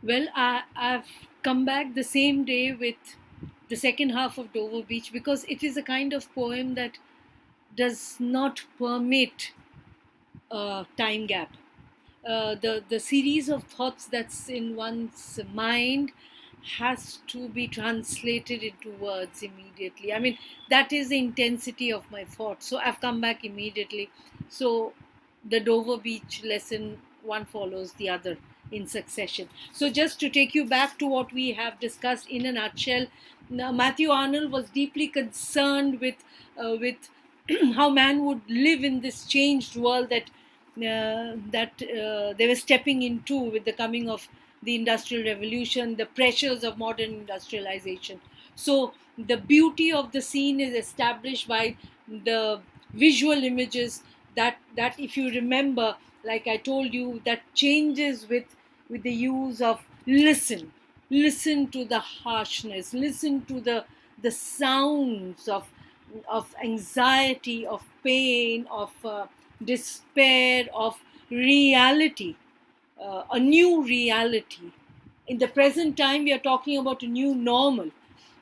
Well, I've come back the same day with the second half of Dover Beach because it is a kind of poem that does not permit a time gap. The series of thoughts that's in one's mind has to be translated into words immediately. I mean, that is the intensity of my thought. So I've come back immediately. So the Dover Beach lesson, one follows the other in succession. So just to take you back to what we have discussed in a nutshell, now, Matthew Arnold was deeply concerned with how man would live in this changed world that they were stepping into with the coming of the industrial revolution, the pressures of modern industrialization. So the beauty of the scene is established by the visual images that if you remember, like I told you, that changes with the use of listen to the harshness, listen to the sounds of anxiety, of pain, of despair, of reality, a new reality. In the present time, we are talking about a new normal.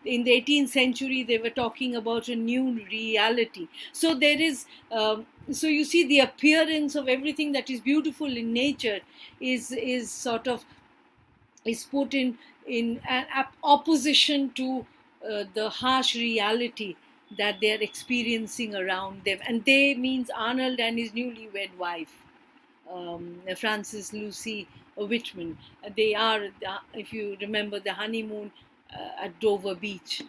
In the 18th century, they were talking about a new reality. So there is, so you see, the appearance of everything that is beautiful in nature is sort of is put in an opposition to the harsh reality that they are experiencing around them. And they means Arnold and his newlywed wife, Frances Lucy Whitman. They are, if you remember, the honeymoon at Dover Beach,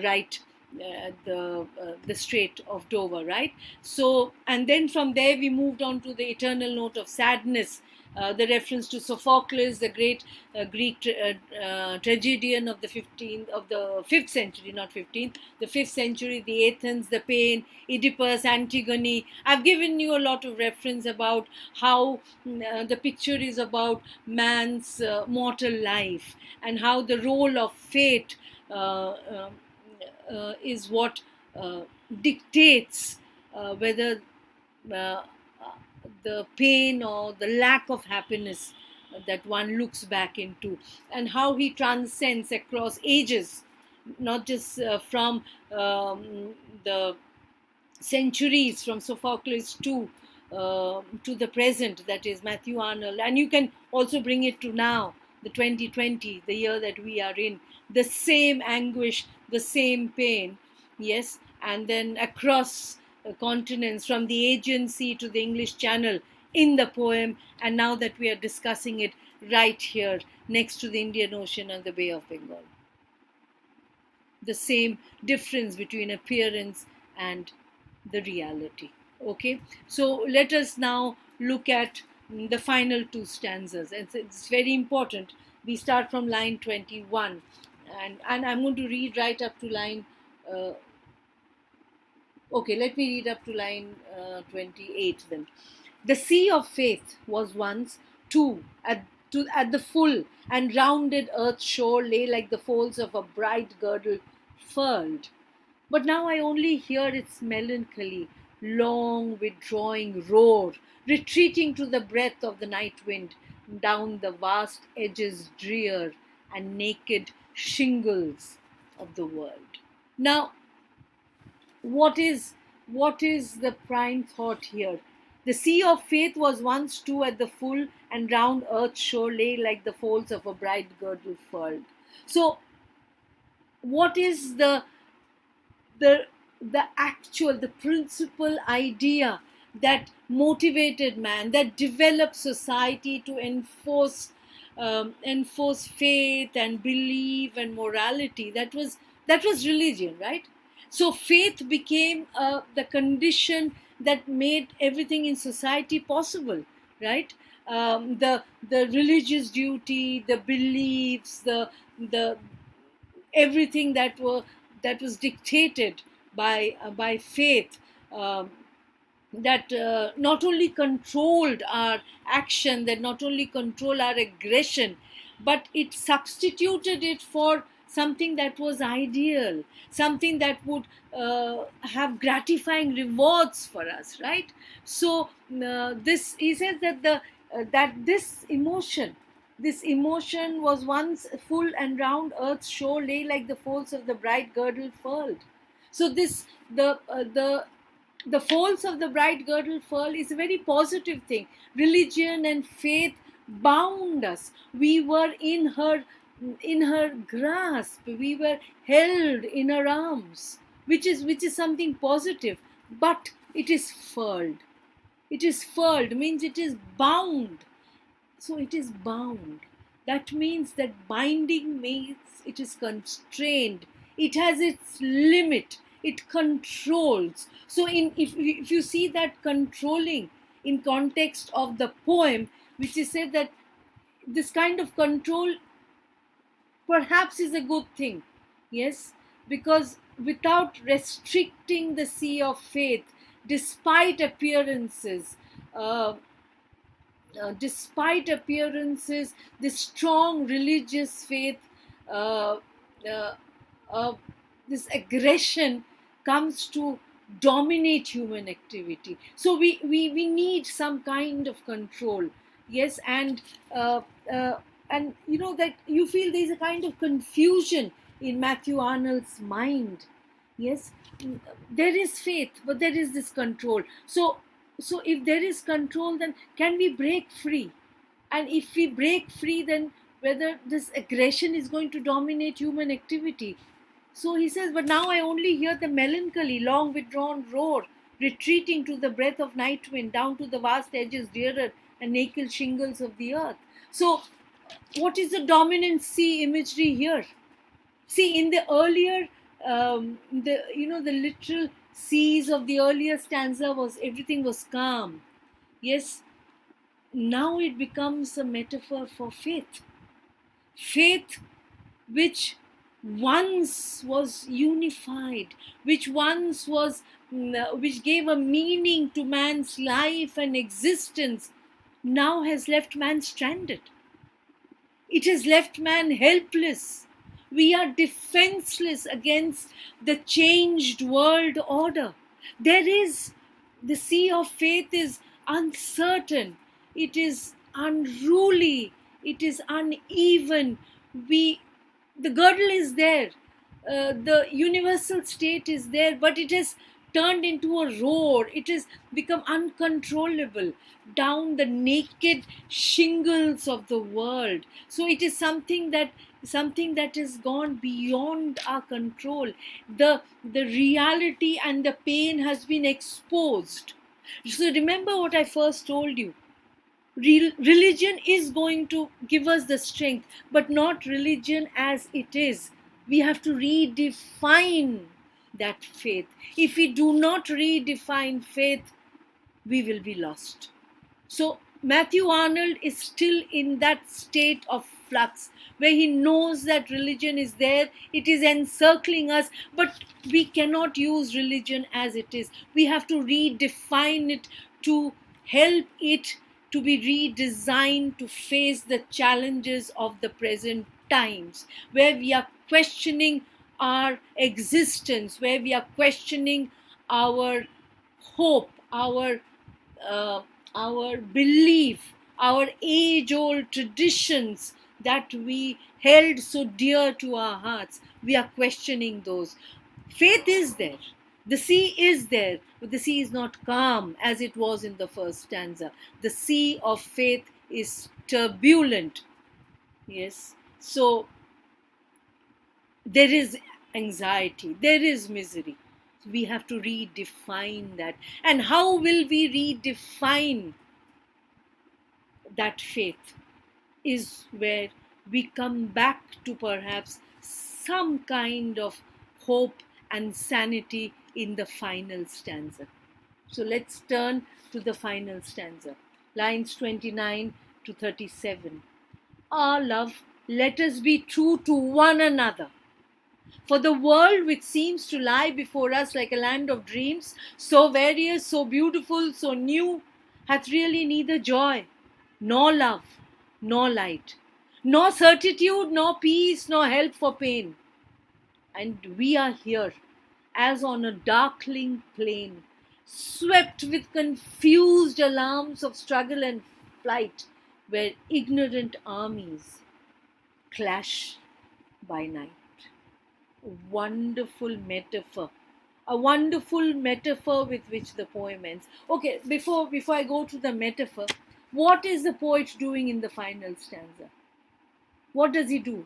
right at the Strait of Dover, right? So, and then from there we moved on to the eternal note of sadness, the reference to Sophocles, the great Greek tragedian of the 5th century, not 15th, the 5th century, the Athens, the pain, Oedipus, Antigone. I've given you a lot of reference about how the picture is about man's mortal life and how the role of fate is what uh, dictates whether uh, the pain or the lack of happiness that one looks back into, and how he transcends across ages, not just from the centuries, from Sophocles to the present, that is Matthew Arnold. And you can also bring it to now, the 2020, the year that we are in, the same anguish, the same pain, yes, and then across continents, from the Aegean Sea to the English Channel in the poem, and now that we are discussing it right here next to the Indian Ocean and the Bay of Bengal. The same difference between appearance and the reality. Okay, so let us now look at the final two stanzas. It's very important. We start from line 21, and I'm going to read right up to line. Okay, let me read up to line 28 then. The sea of faith was once, too, at the full and rounded earth's shore lay like the folds of a bright girdle furled. But now I only hear its melancholy, long withdrawing roar, retreating to the breath of the night wind down the vast edges drear and naked shingles of the world. Now, what is the prime thought here? The sea of faith was once too at the full, and round earth's shore lay like the folds of a bright girdle furled. So, what is the the principal idea that motivated man, that developed society to enforce faith and belief and morality? That was religion, right? So faith became the condition that made everything in society possible, right? The religious duty, the beliefs, the everything that was dictated by faith, um, that not only controlled our action, that not only controlled our aggression, but it substituted it for something that was ideal, something that would have gratifying rewards for us, right? So this he says that the that This emotion was once full and round earth's shore lay like the folds of the bright girdle furled. So this the folds of the bright girdle furl is a very positive thing. Religion and faith bound us. We were in her grasp. We were held in her arms, which is something positive. But it is furled. It is furled means it is bound. So it is bound. That means that binding means it is constrained. It has its limit. It controls. So if you see that controlling in context of the poem, which is said that this kind of control perhaps is a good thing. Yes, because without restricting the sea of faith, despite appearances, uh, despite appearances, this strong religious faith, uh, uh, uh, this aggression comes to dominate human activity. So we need some kind of control. Yes, uh, uh, and you know that you feel there is a kind of confusion in Matthew Arnold's mind. Yes, there is faith, but there is this control. So if there is control, then can we break free? And if we break free, then whether this aggression is going to dominate human activity. So he says, but now I only hear the melancholy long withdrawn roar retreating to the breath of night wind down to the vast edges dearer and naked shingles of the earth. So what is the dominant sea imagery here? See, in the earlier, the literal seas of the earlier stanza was everything was calm. Yes, now it becomes a metaphor for faith. Faith which once was unified, which gave a meaning to man's life and existence, now has left man stranded. It has left man helpless. We are defenseless against the changed world order. The sea of faith is uncertain, it is unruly, it is uneven. The girdle is there, the universal state is there, but it has turned into a roar. It has become uncontrollable down the naked shingles of the world. So it is something that has gone beyond our control. The reality and the pain has been exposed. So remember what I first told you. Religion is going to give us the strength, but not religion as it is. We have to redefine that faith. If we do not redefine faith, we will be lost. So Matthew Arnold is still in that state of flux where he knows that religion is there, it is encircling us, but we cannot use religion as it is. We have to redefine it to help it to be redesigned to face the challenges of the present times, where we are questioning our existence, where we are questioning our hope, uh, our belief, our age old traditions that we held so dear to our hearts. We are questioning those. Faith is there. The sea is there, but the sea is not calm as it was in the first stanza. The sea of faith is turbulent. Yes. So there is anxiety, there is misery. We have to redefine that. And how will we redefine that faith? Is where we come back to perhaps some kind of hope and sanity in the final stanza. So let's turn to the final stanza, lines 29 to 37. Ah, love, let us be true to one another. For the world which seems to lie before us like a land of dreams, so various, so beautiful, so new, hath really neither joy, nor love, nor light, nor certitude, nor peace, nor help for pain. And we are here, as on a darkling plain, swept with confused alarms of struggle and flight, where ignorant armies clash by night. Wonderful metaphor. A wonderful metaphor with which the poem ends. Okay, before I go to the metaphor, what is the poet doing in the final stanza? What does he do?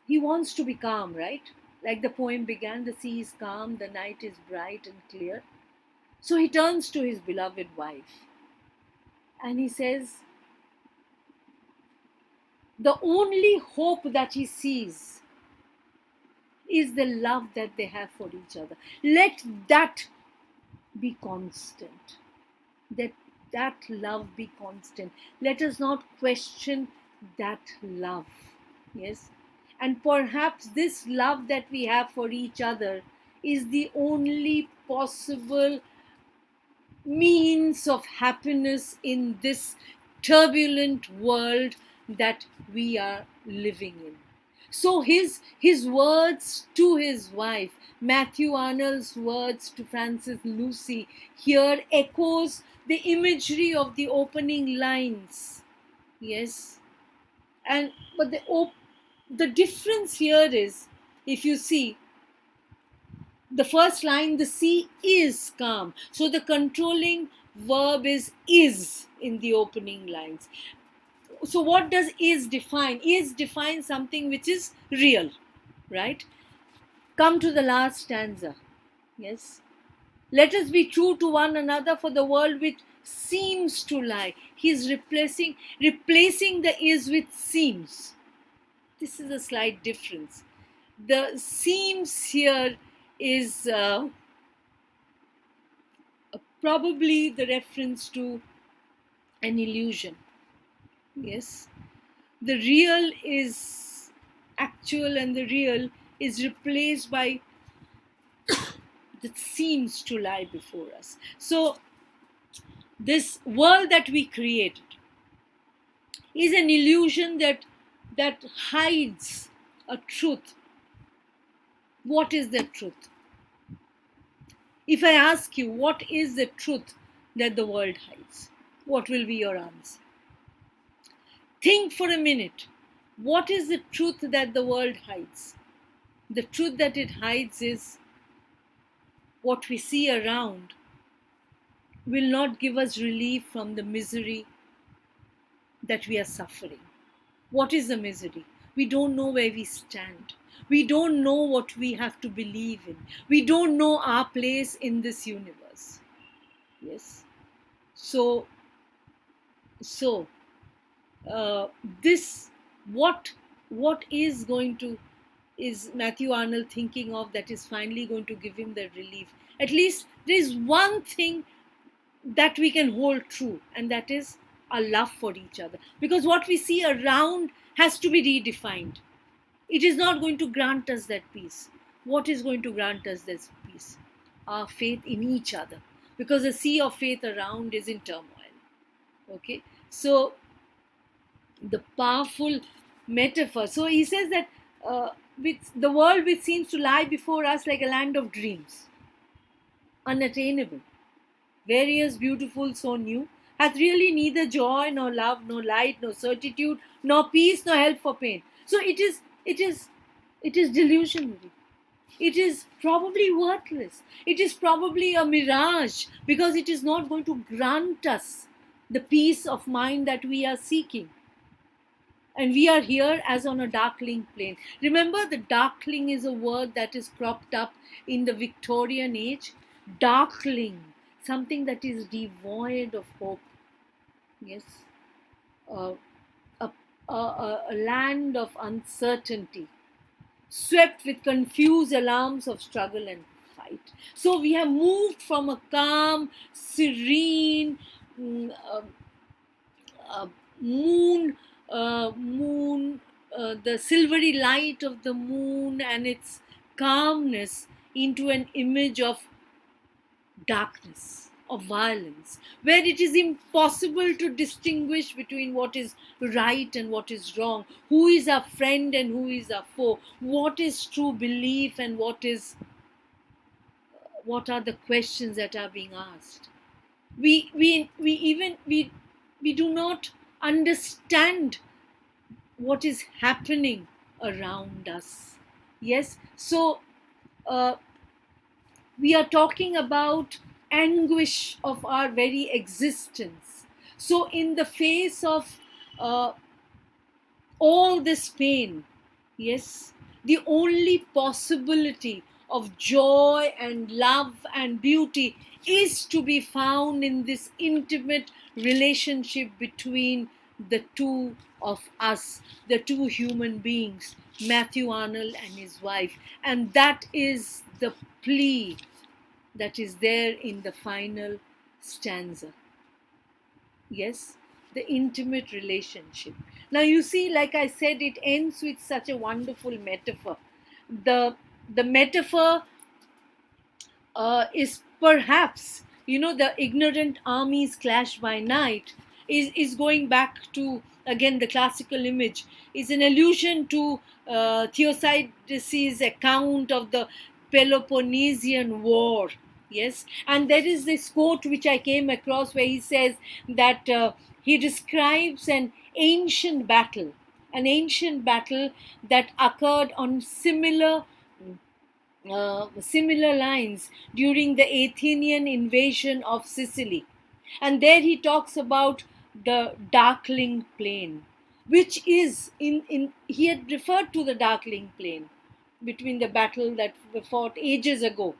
He wants to be calm, right? Like the poem began, the sea is calm, the night is bright and clear. So he turns to his beloved wife and he says, the only hope that he sees is the love that they have for each other. Let that be constant. That that love be constant. Let us not question that love. Yes. And perhaps this love that we have for each other is the only possible means of happiness in this turbulent world that we are living in. So his words to his wife, Matthew Arnold's words to Frances Lucy, here echoes the imagery of the opening lines. Yes, and but the difference here is, if you see, the first line, the sea is calm. So the controlling verb is in the opening lines. So what does is define? Is define something which is real, right? Come to the last stanza. Yes. Let us be true to one another, for the world which seems to lie. He's replacing the is with seems. This is a slight difference. The seems here is probably the reference to an illusion. Yes. The real is actual and the real is replaced by that seems to lie before us. So, this world that we created is an illusion that hides a truth. What is the truth? If I ask you, what is the truth that the world hides? What will be your answer? Think for a minute. What is the truth that the world hides? The truth that it hides is what we see around will not give us relief from the misery that we are suffering. What is the misery? We don't know where we stand. We don't know what we have to believe in. We don't know our place in this universe. Yes. So, so this what is going to is Matthew Arnold thinking of that is finally going to give him the relief? At least there is one thing that we can hold true, and that is our love for each other. Because what we see around has to be redefined. It is not going to grant us that peace. What is going to grant us this peace? Our faith in each other. Because the sea of faith around is in turmoil. Okay? So, the powerful metaphor. So, he says that with the world which seems to lie before us like a land of dreams, unattainable, various, beautiful, so new, hath really neither joy nor love, nor light, nor certitude, nor peace, nor help for pain. So it is delusionary. It is probably worthless. It is probably a mirage because it is not going to grant us the peace of mind that we are seeking. And we are here as on a darkling plane. Remember, the darkling is a word that is cropped up in the Victorian age. Darkling, something that is devoid of hope. Yes. Uh, a land of uncertainty, swept with confused alarms of struggle and fight. So we have moved from a calm, serene, moon, the silvery light of the moon and its calmness into an image of darkness, of violence, where it is impossible to distinguish between what is right and what is wrong, who is our friend and who is our foe, what is true belief and what are the questions that are being asked. We do not understand what is happening around us. Yes, so uh, we are talking about anguish of our very existence. So, in the face of uh, all this pain, yes, the only possibility of joy and love and beauty is to be found in this intimate relationship between the two of us, the two human beings, Matthew Arnold and his wife. And that is the plea that is there in the final stanza. Yes, the intimate relationship. Now you see, like I said, it ends with such a wonderful metaphor. The metaphor is perhaps, the ignorant armies clash by night is going back to, again, the classical image, is an allusion to Thucydides' account of the Peloponnesian War. Yes, and there is this quote which I came across where he says that he describes an ancient battle that occurred on similar lines during the Athenian invasion of Sicily. And there he talks about the darkling plain, which is he had referred to the darkling plain between the battle that were fought ages ago,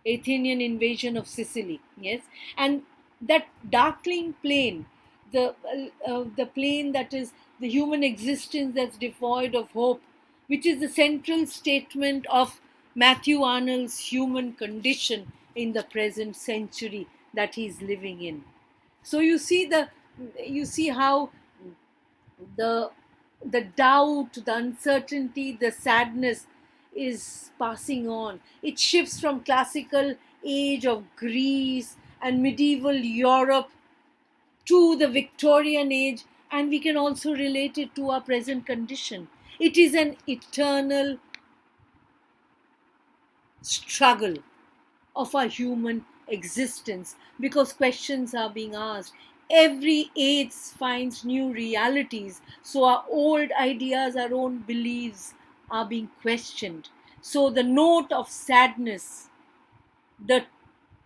Athenian invasion of Sicily. Yes, and that darkling plain, the plain that is the human existence that's devoid of hope, which is the central statement of Matthew Arnold's human condition in the present century that he's living in. So you see how the the doubt, the uncertainty, the sadness is passing on. It shifts from classical age of Greece and medieval Europe to the Victorian age, and we can also relate it to our present condition. It is an eternal struggle of our human existence, because questions are being asked. Every age finds new realities, so our old ideas, our own beliefs are being questioned. So the note of sadness, the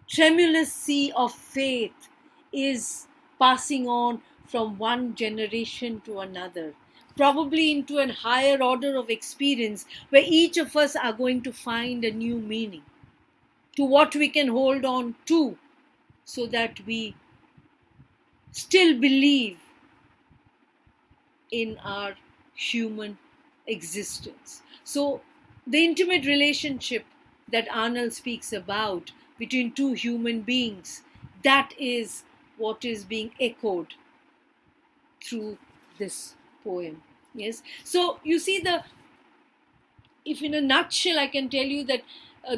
tremulous sea of faith is passing on from one generation to another, probably into a higher order of experience where each of us are going to find a new meaning to what we can hold on to, so that we still believe in our human existence. So, the intimate relationship that Arnold speaks about between two human beings, that is what is being echoed through this poem. Yes. So, you see, if in a nutshell I can tell you that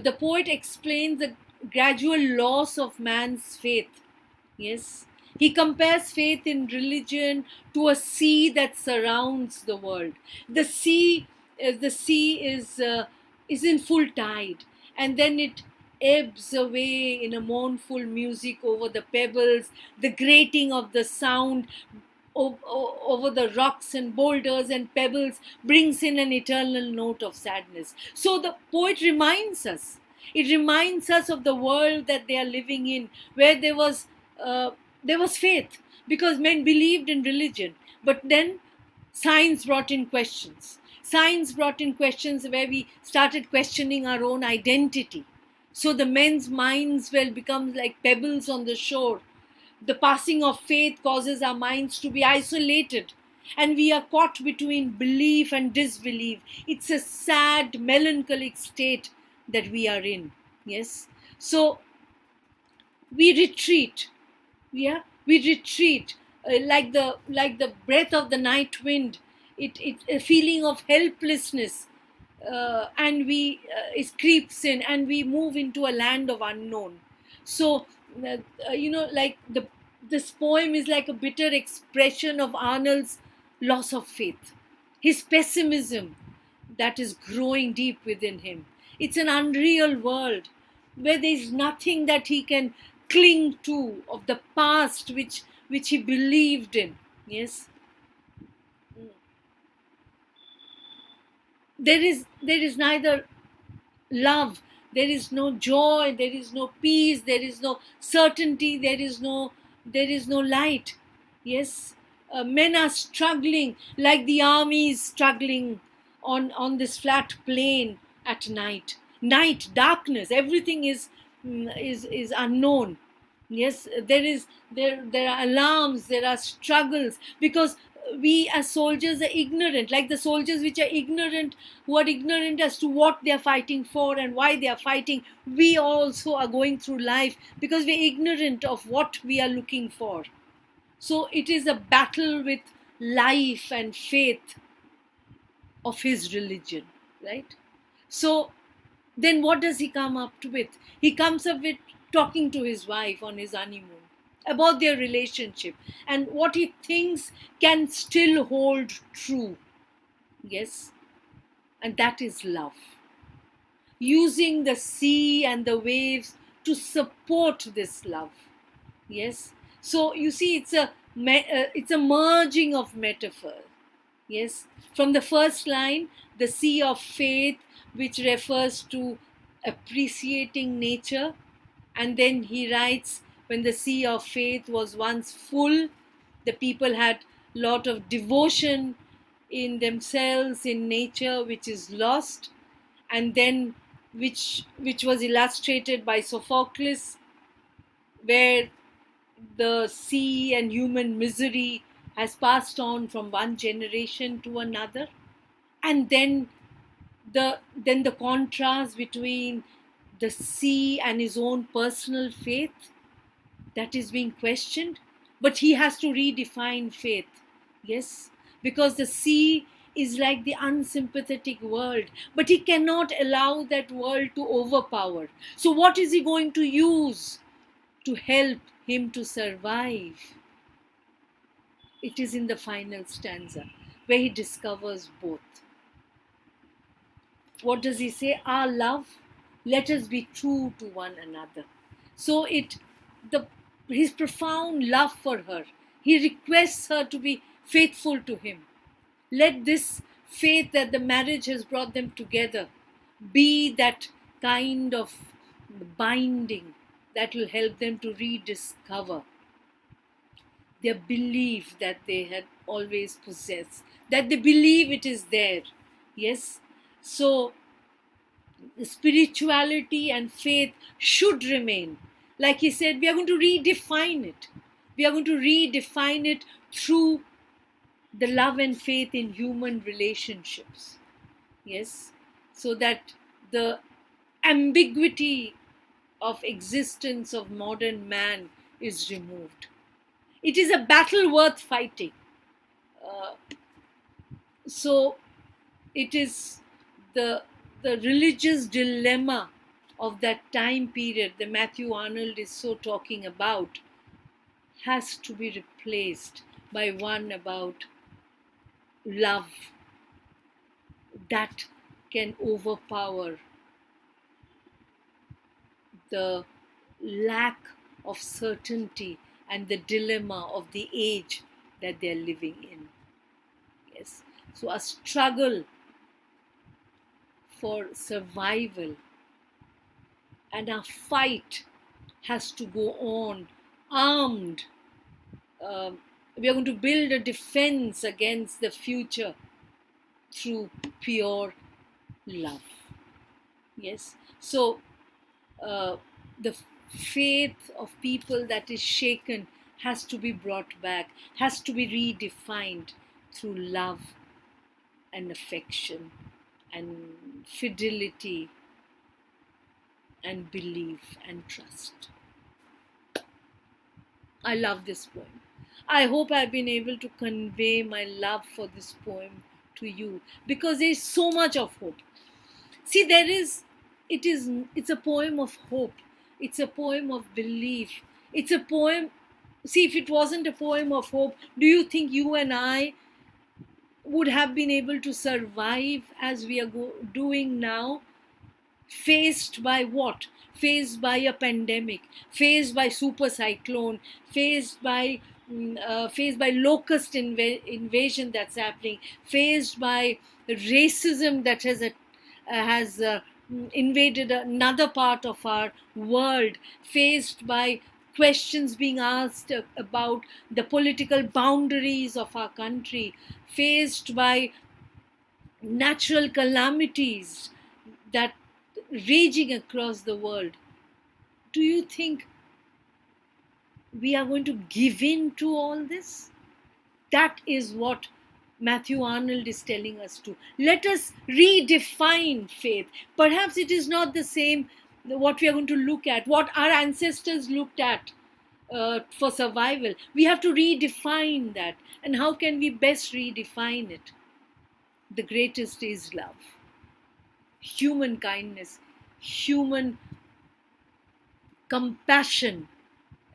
the poet explains the gradual loss of man's faith. Yes, he compares faith in religion to a sea that surrounds the world. The sea is in full tide, and then it ebbs away in a mournful music over the pebbles. The grating of the sound over the rocks and boulders and pebbles brings in an eternal note of sadness. So the poet reminds us. It reminds us of the world that they are living in, where uh, there was faith, because men believed in religion, but then science brought in questions. Science brought in questions where we started questioning our own identity. So the men's minds will become like pebbles on the shore. The passing of faith causes our minds to be isolated, and we are caught between belief and disbelief. It's a sad, melancholic state that we are in. Yes. So we retreat. Yeah, we retreat, like the breath of the night wind. It's a feeling of helplessness, and we it creeps in, and we move into a land of unknown. So like this poem is like a bitter expression of Arnold's loss of faith, his pessimism that is growing deep within him. It's an unreal world where there is nothing that he can cling to of the past which he believed in. Yes. There is neither love, there is no joy, there is no peace, there is no certainty, there is no light. Yes, men are struggling like the armies struggling on this flat plain at night. Night, darkness, everything is unknown. Yes, there are alarms, there are struggles, because we as soldiers are ignorant, like the soldiers which are ignorant, who are ignorant as to what they are fighting for and why they are fighting. We also are going through life because we're ignorant of what we are looking for. So it is a battle with life and faith of his religion, right? So then what does he come up with? He comes up with talking to his wife on his honeymoon about their relationship and what he thinks can still hold true. Yes, and that is love. Using the sea and the waves to support this love. Yes, so you see, it's a merging of metaphor. Yes, from the first line, the sea of faith, which refers to appreciating nature. And then he writes, when the sea of faith was once full, the people had lot of devotion in themselves, in nature, which is lost. And then, which was illustrated by Sophocles, where the sea and human misery has passed on from one generation to another. And then the contrast between the sea and his own personal faith, that is being questioned, but he has to redefine faith. Yes, because the sea is like the unsympathetic world, but he cannot allow that world to overpower. So what is he going to use to help him to survive? It is in the final stanza where he discovers both. What does he say? Our love, let us be true to one another. So the his profound love for her, he requests her to be faithful to him. Let this faith that the marriage has brought them together be that kind of binding that will help them to rediscover their belief that they had always possessed, that they believe it is there. Yes, so spirituality and faith should remain. Like he said, we are going to redefine it. We are going to redefine it through the love and faith in human relationships. Yes, so that the ambiguity of existence of modern man is removed. It is a battle worth fighting. Uh, so it is the the religious dilemma of that time period that Matthew Arnold is so talking about has to be replaced by one about love that can overpower the lack of certainty and the dilemma of the age that they're living in. Yes, so a struggle for survival and a fight has to go on armed. Um, we are going to build a defense against the future through pure love. Yes, so the faith of people that is shaken has to be brought back, has to be redefined through love and affection and fidelity and belief and trust. I love this poem. I hope I've been able to convey my love for this poem to you, because there's so much of hope. See, it's a poem of hope. It's a poem of belief. It's a poem. See, if it wasn't a poem of hope, do you think you and I would have been able to survive as we are doing now? Faced by what? Faced by a pandemic, faced by super cyclone, faced by faced by locust invasion that's happening, faced by racism that has invaded another part of our world, faced by questions being asked about the political boundaries of our country, faced by natural calamities that raging across the world. Do you think we are going to give in to all this? That is what Matthew Arnold is telling us to. Let us redefine faith. Perhaps it is not the same what we are going to look at, what our ancestors looked at for survival. We have to redefine that. And how can we best redefine it? The greatest is love, human kindness, human compassion,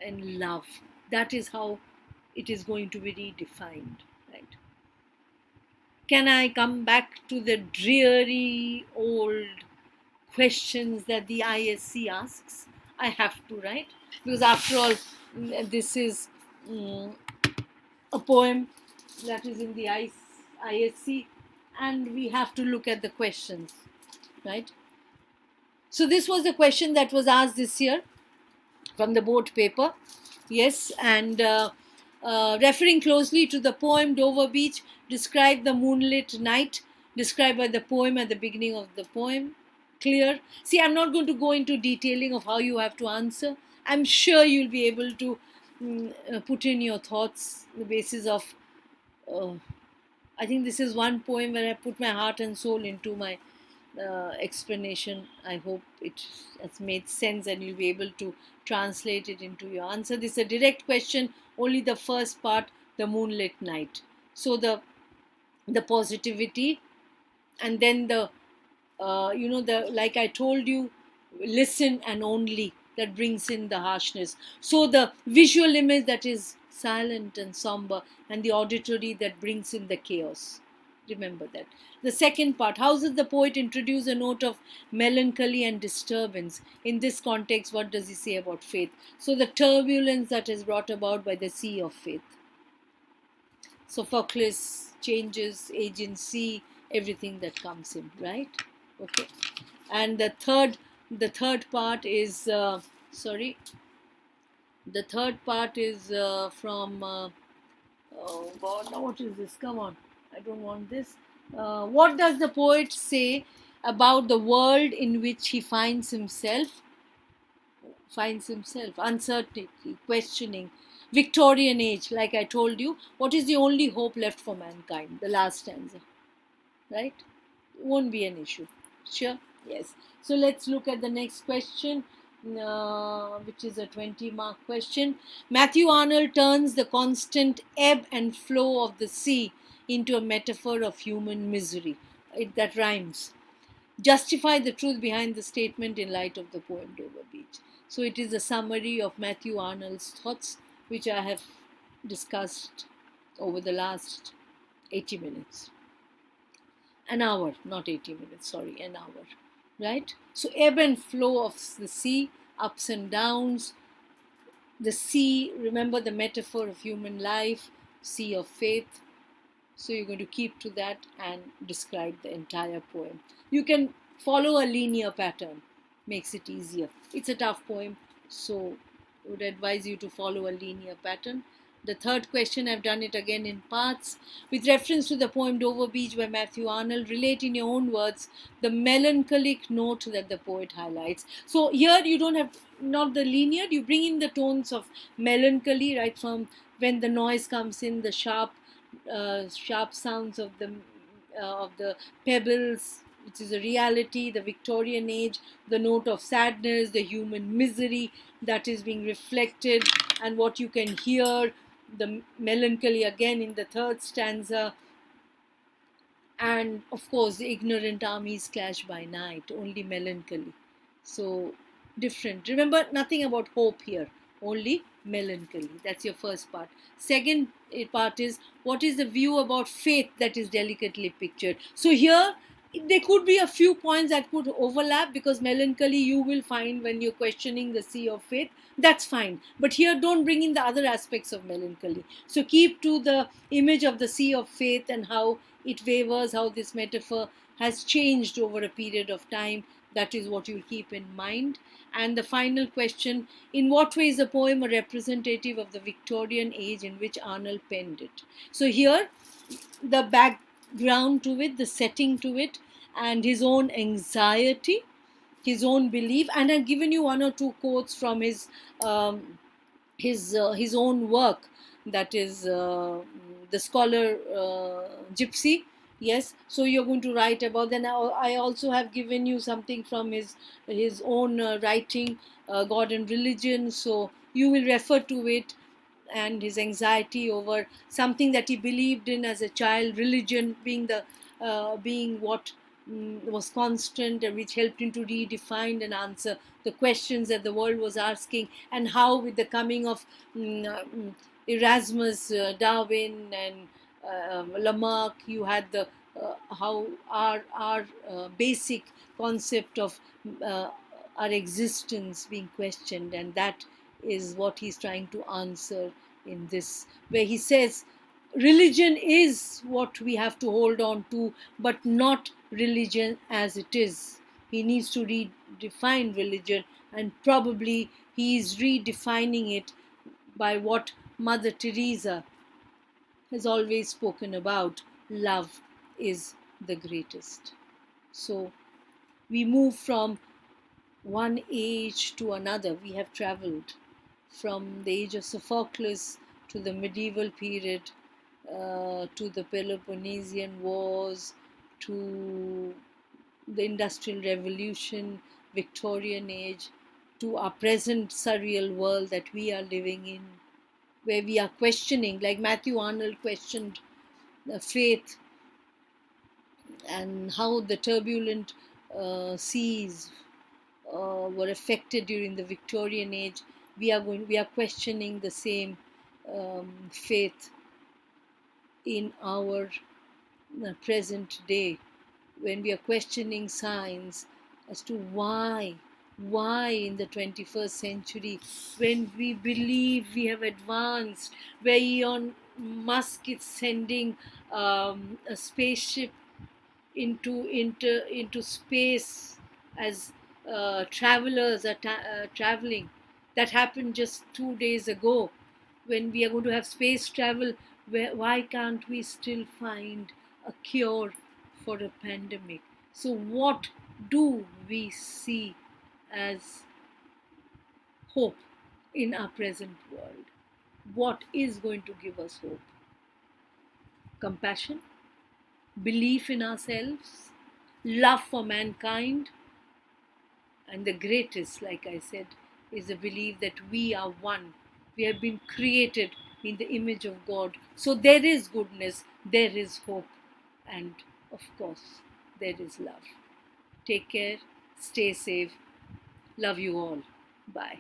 and love. That is how it is going to be redefined, right? Can I come back to the dreary old questions that the ISC asks? I have to, right? Because after all, this is mm, a poem that is in the ISC, and we have to look at the questions, right? So this was the question that was asked this year from the board paper. Yes, and referring closely to the poem Dover Beach, describe the moonlit night, described by the poem at the beginning of the poem. Clear? See, I'm not going to go into detailing of how you have to answer. I'm sure you'll be able to put in your thoughts, the basis of. I think this is one poem where I put my heart and soul into my explanation. I hope it has made sense and you'll be able to translate it into your answer. This is a direct question, only the first part, the moonlit night. So the positivity, and then the the, like I told you, listen and only, that brings in the harshness. So the visual image, that is silent and somber, and the auditory, that brings in the chaos. Remember that. The second part, how does the poet introduce a note of melancholy and disturbance? In this context, what does he say about faith? So the turbulence that is brought about by the sea of faith. Sophocles changes agency, everything that comes in, right? Okay. And the third part is the third part is from oh God, now what is this? Come on, I don't want this. What does the poet say about the world in which he finds himself? Uncertainty, questioning, Victorian age, like I told you. What is the only hope left for mankind? The last stanza, right? Won't be an issue. Sure? Yes. So let's look at the next question, which is a 20-mark question. Matthew Arnold turns the constant ebb and flow of the sea into a metaphor of human misery. That rhymes. Justify the truth behind the statement in light of the poem Dover Beach. So it is a summary of Matthew Arnold's thoughts, which I have discussed over the last 80 minutes. An hour, not 80 minutes, sorry, an hour, right? So ebb and flow of the sea, ups and downs. The sea, remember the metaphor of human life, sea of faith. So you're going to keep to that and describe the entire poem. You can follow a linear pattern, makes it easier. It's a tough poem, so I would advise you to follow a linear pattern. The third question, I've done it again in parts. With reference to the poem Dover Beach by Matthew Arnold, relate in your own words the melancholic note that the poet highlights. So here you don't have, not the linear, you bring in the tones of melancholy, right, from when the noise comes in, the sharp sounds of the pebbles, which is a reality, the Victorian age, the note of sadness, the human misery that is being reflected, and what you can hear, the melancholy again in the third stanza, and of course the ignorant armies clash by night, only melancholy. So different. Remember, nothing about hope here, only melancholy. That's your first part. Second part is, what is the view about faith that is delicately pictured? So here there could be a few points that could overlap, because melancholy you will find when you're questioning the sea of faith. That's fine, but here don't bring in the other aspects of melancholy. So keep to the image of the sea of faith and how it wavers, how this metaphor has changed over a period of time. That is what you'll keep in mind. And the final question: in what way is the poem a representative of the Victorian age in which Arnold penned it? So here, the background to it, the setting to it, and his own anxiety, his own belief. And I've given you one or two quotes from um, his own work, that is the scholar Gypsy. Yes, so you're going to write about. Then I also have given you something from his own writing, God and Religion. So you will refer to it, and his anxiety over something that he believed in as a child, religion being the being what was constant, and which helped him to redefine and answer the questions that the world was asking. And how, with the coming of Erasmus, Darwin, and Lamarck, you had the how our basic concept of uh, our existence being questioned. And that is what he's trying to answer in this, where he says religion is what we have to hold on to, but not religion as it is. He needs to redefine religion, and probably he is redefining it by what Mother Teresa has always spoken about: love is the greatest. So we move from one age to another. We have traveled from the age of Sophocles to the medieval period, to the Peloponnesian Wars, to the Industrial Revolution, Victorian Age, to our present surreal world that we are living in, where we are questioning, like Matthew Arnold questioned the faith, and how the turbulent seas were affected during the Victorian age. We are questioning the same faith in our present day, when we are questioning science as to why in the 21st century, when we believe we have advanced, where Elon Musk is sending a spaceship into space, as travelers are traveling. That happened just 2 days ago. When we are going to have space travel, why can't we still find a cure for a pandemic? So what do we see as hope in our present world? What is going to give us hope? Compassion, belief in ourselves, love for mankind, and the greatest, like I said, is the belief that we are one. We have been created in the image of God. So there is goodness, there is hope, and of course, there is love. Take care, stay safe. Love you all. Bye.